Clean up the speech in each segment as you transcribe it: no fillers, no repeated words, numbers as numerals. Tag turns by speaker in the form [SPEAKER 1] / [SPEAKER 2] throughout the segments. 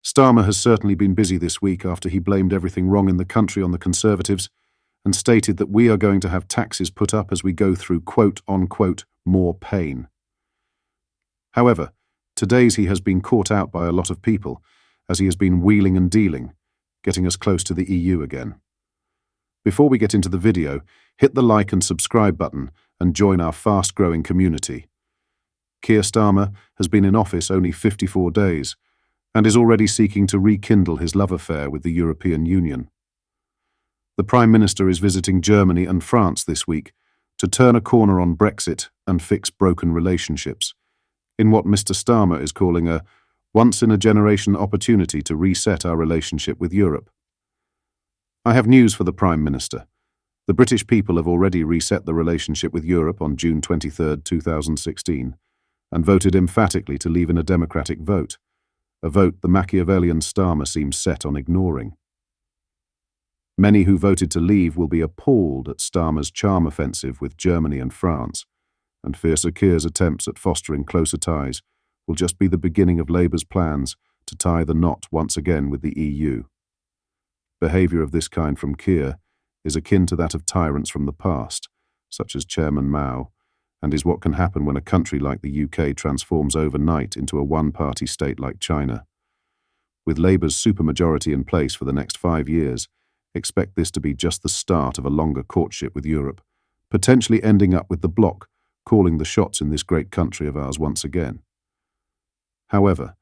[SPEAKER 1] Starmer has certainly been busy this week after he blamed everything wrong in the country on the Conservatives and stated that we are going to have taxes put up as we go through quote-unquote more pain. However, today's he has been caught out by a lot of people as he has been wheeling and dealing, getting us close to the EU again. Before we get into the video, hit the like and subscribe button and join our fast-growing community. Keir Starmer has been in office only 54 days and is already seeking to rekindle his love affair with the European Union. The Prime Minister is visiting Germany and France this week to turn a corner on Brexit and fix broken relationships, in what Mr. Starmer is calling a once-in-a-generation opportunity to reset our relationship with Europe. I have news for the Prime Minister. The British people have already reset the relationship with Europe on June 23, 2016, and voted emphatically to leave in a democratic vote, a vote the Machiavellian Starmer seems set on ignoring. Many who voted to leave will be appalled at Starmer's charm offensive with Germany and France, and fear Sir Keir's attempts at fostering closer ties will just be the beginning of Labour's plans to tie the knot once again with the EU. Behaviour of this kind from Keir is akin to that of tyrants from the past, such as Chairman Mao, and is what can happen when a country like the UK transforms overnight into a one-party state like China. With Labour's supermajority in place for the next 5 years, expect this to be just the start of a longer courtship with Europe, potentially ending up with the bloc calling the shots in this great country of ours once again. However,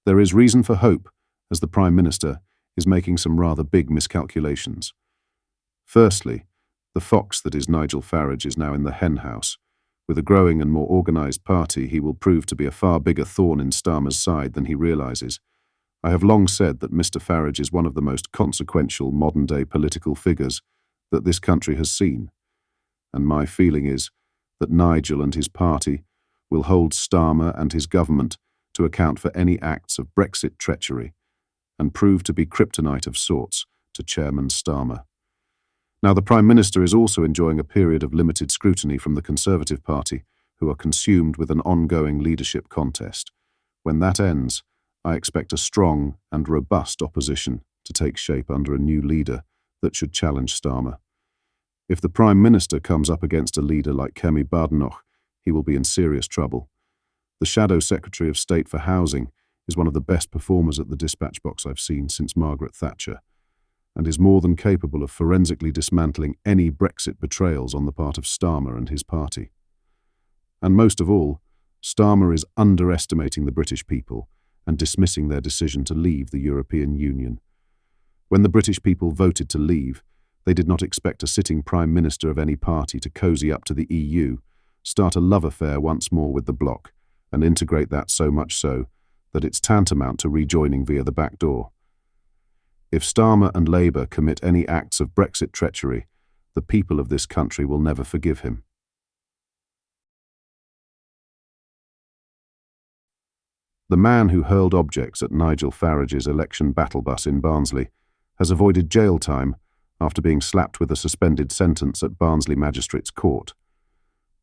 [SPEAKER 1] there is reason for hope as the Prime Minister is making some rather big miscalculations. Firstly, the fox that is Nigel Farage is now in the henhouse. With a growing and more organised party, he will prove to be a far bigger thorn in Starmer's side than he realises. I have long said that Mr. Farage is one of the most consequential modern-day political figures that this country has seen, and my feeling is that Nigel and his party will hold Starmer and his government to account for any acts of Brexit treachery and prove to be kryptonite of sorts to Chairman Starmer. Now, the Prime Minister is also enjoying a period of limited scrutiny from the Conservative Party, who are consumed with an ongoing leadership contest. When that ends, I expect a strong and robust opposition to take shape under a new leader that should challenge Starmer. If the Prime Minister comes up against a leader like Kemi Badenoch, he will be in serious trouble. The Shadow Secretary of State for Housing is one of the best performers at the dispatch box I've seen since Margaret Thatcher, and is more than capable of forensically dismantling any Brexit betrayals on the part of Starmer and his party. And most of all, Starmer is underestimating the British people and dismissing their decision to leave the European Union. When the British people voted to leave, they did not expect a sitting Prime Minister of any party to cosy up to the EU, start a love affair once more with the bloc, and integrate that so much so that it's tantamount to rejoining via the back door. If Starmer and Labour commit any acts of Brexit treachery, the people of this country will never forgive him. The man who hurled objects at Nigel Farage's election battle bus in Barnsley has avoided jail time after being slapped with a suspended sentence at Barnsley Magistrates' Court.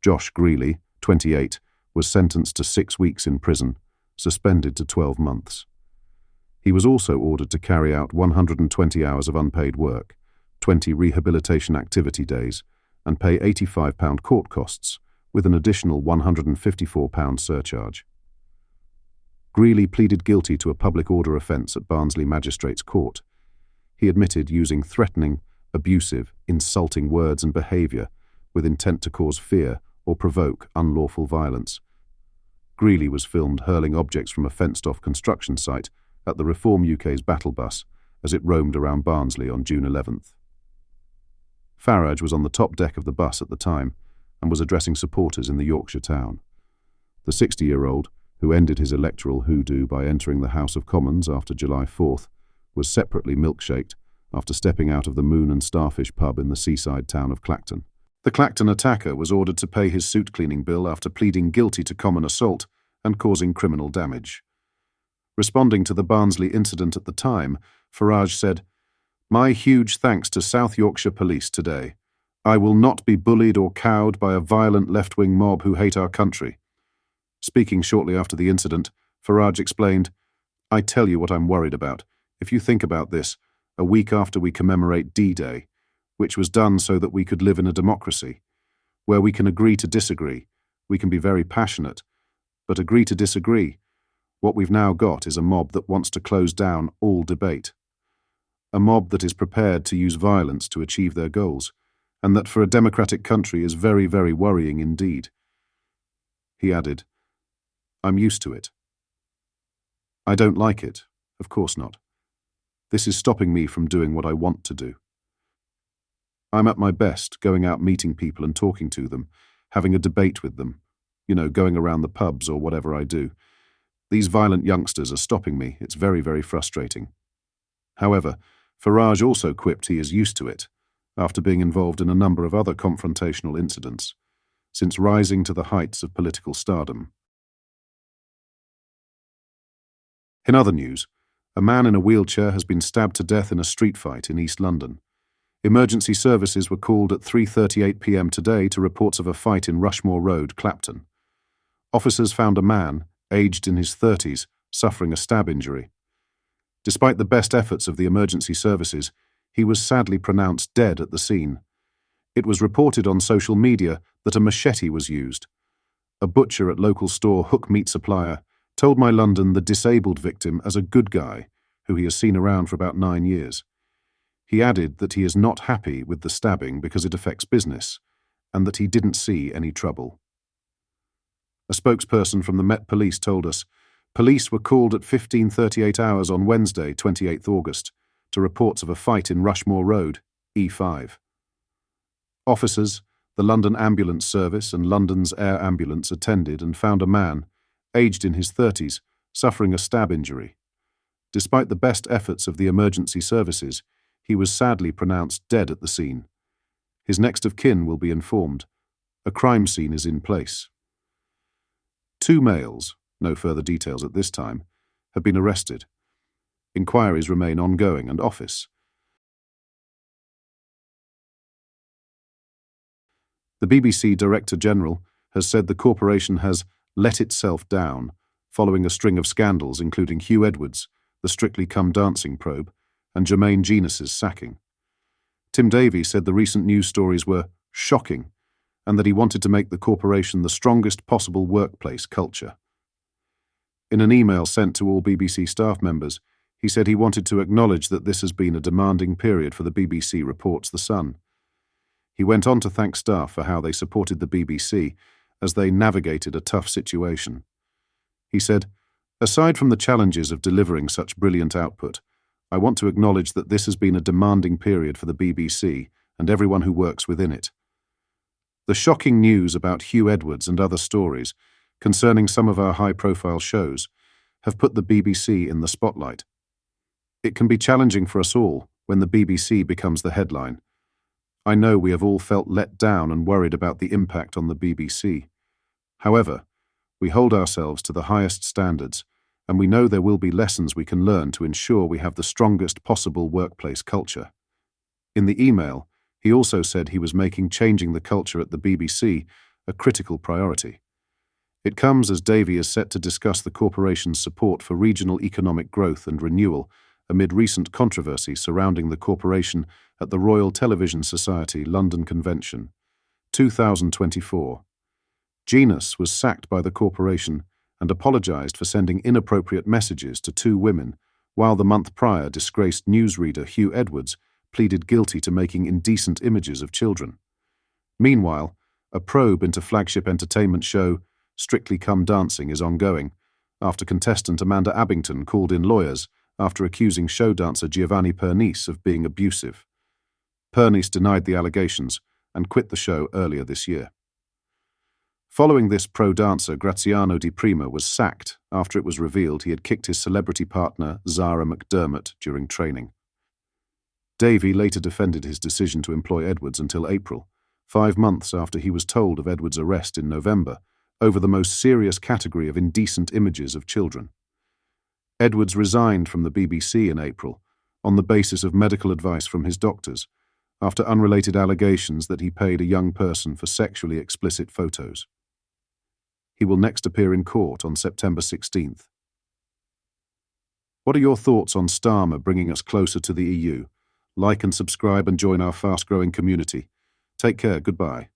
[SPEAKER 1] Josh Greeley, 28, was sentenced to 6 weeks in prison, suspended to 12 months. He was also ordered to carry out 120 hours of unpaid work, 20 rehabilitation activity days, and pay £85 court costs, with an additional £154 surcharge. Greeley pleaded guilty to a public order offence at Barnsley Magistrates' Court. He admitted using threatening, abusive, insulting words and behaviour with intent to cause fear or provoke unlawful violence. Greeley was filmed hurling objects from a fenced-off construction site at the Reform UK's battle bus as it roamed around Barnsley on June 11th. Farage was on the top deck of the bus at the time and was addressing supporters in the Yorkshire town. The 60-year-old, who ended his electoral hoodoo by entering the House of Commons after July 4th, was separately milkshaked after stepping out of the Moon and Starfish pub in the seaside town of Clacton. The Clacton attacker was ordered to pay his suit-cleaning bill after pleading guilty to common assault and causing criminal damage. Responding to the Barnsley incident at the time, Farage said, "My huge thanks to South Yorkshire Police today. I will not be bullied or cowed by a violent left-wing mob who hate our country." Speaking shortly after the incident, Farage explained, I tell you what I'm worried about. If you think about this, a week after we commemorate D-Day, which was done so that we could live in a democracy, where we can agree to disagree, we can be very passionate, but agree to disagree. What we've now got is a mob that wants to close down all debate. A mob that is prepared to use violence to achieve their goals, and that for a democratic country is very, very worrying indeed. He added, I'm used to it. I don't like it, of course not. This is stopping me from doing what I want to do. I'm at my best going out meeting people and talking to them, having a debate with them, going around the pubs or whatever I do. These violent youngsters are stopping me. It's very, very frustrating. However, Farage also quipped he is used to it, after being involved in a number of other confrontational incidents, since rising to the heights of political stardom. In other news, a man in a wheelchair has been stabbed to death in a street fight in East London. Emergency services were called at 3:38 p.m. today to reports of a fight in Rushmore Road, Clapton. Officers found a man, aged in his 30s, suffering a stab injury. Despite the best efforts of the emergency services, he was sadly pronounced dead at the scene. It was reported on social media that a machete was used. A butcher at local store Hook Meat Supplier told My London the disabled victim as a good guy who he has seen around for about 9 years. He added that he is not happy with the stabbing because it affects business, and that he didn't see any trouble. A spokesperson from the Met Police told us, police were called at 15:38 hours on Wednesday, 28th August, to reports of a fight in Rushmore Road, E5. Officers, the London Ambulance Service and London's Air Ambulance attended and found a man, aged in his 30s, suffering a stab injury. Despite the best efforts of the emergency services, he was sadly pronounced dead at the scene. His next of kin will be informed. A crime scene is in place. 2 males, no further details at this time, have been arrested. Inquiries remain ongoing and office. The BBC Director General has said the corporation has let itself down following a string of scandals including Hugh Edwards, the Strictly Come Dancing probe, and Jermaine Genius's sacking. Tim Davie said the recent news stories were shocking and that he wanted to make the corporation the strongest possible workplace culture. In an email sent to all BBC staff members, he said he wanted to acknowledge that this has been a demanding period for the BBC, reports The Sun. He went on to thank staff for how they supported the BBC as they navigated a tough situation. He said, aside from the challenges of delivering such brilliant output, I want to acknowledge that this has been a demanding period for the BBC and everyone who works within it. The shocking news about Hugh Edwards and other stories concerning some of our high-profile shows have put the BBC in the spotlight. It can be challenging for us all when the BBC becomes the headline. I know we have all felt let down and worried about the impact on the BBC. However, we hold ourselves to the highest standards, and we know there will be lessons we can learn to ensure we have the strongest possible workplace culture. In the email, he also said he was making changing the culture at the BBC a critical priority. It comes as Davie is set to discuss the corporation's support for regional economic growth and renewal amid recent controversy surrounding the corporation at the Royal Television Society London Convention, 2024. Genius was sacked by the corporation and apologised for sending inappropriate messages to 2 women, while the month prior disgraced newsreader Hugh Edwards pleaded guilty to making indecent images of children. Meanwhile, a probe into flagship entertainment show Strictly Come Dancing is ongoing, after contestant Amanda Abbington called in lawyers after accusing show dancer Giovanni Pernice of being abusive. Pernice denied the allegations and quit the show earlier this year. Following this, pro-dancer Graziano Di Prima was sacked after it was revealed he had kicked his celebrity partner Zara McDermott during training. Davie later defended his decision to employ Edwards until April, 5 months after he was told of Edwards' arrest in November, over the most serious category of indecent images of children. Edwards resigned from the BBC in April on the basis of medical advice from his doctors, after unrelated allegations that he paid a young person for sexually explicit photos. He will next appear in court on September 16th. What are your thoughts on Starmer bringing us closer to the EU? Like and subscribe and join our fast-growing community. Take care. Goodbye.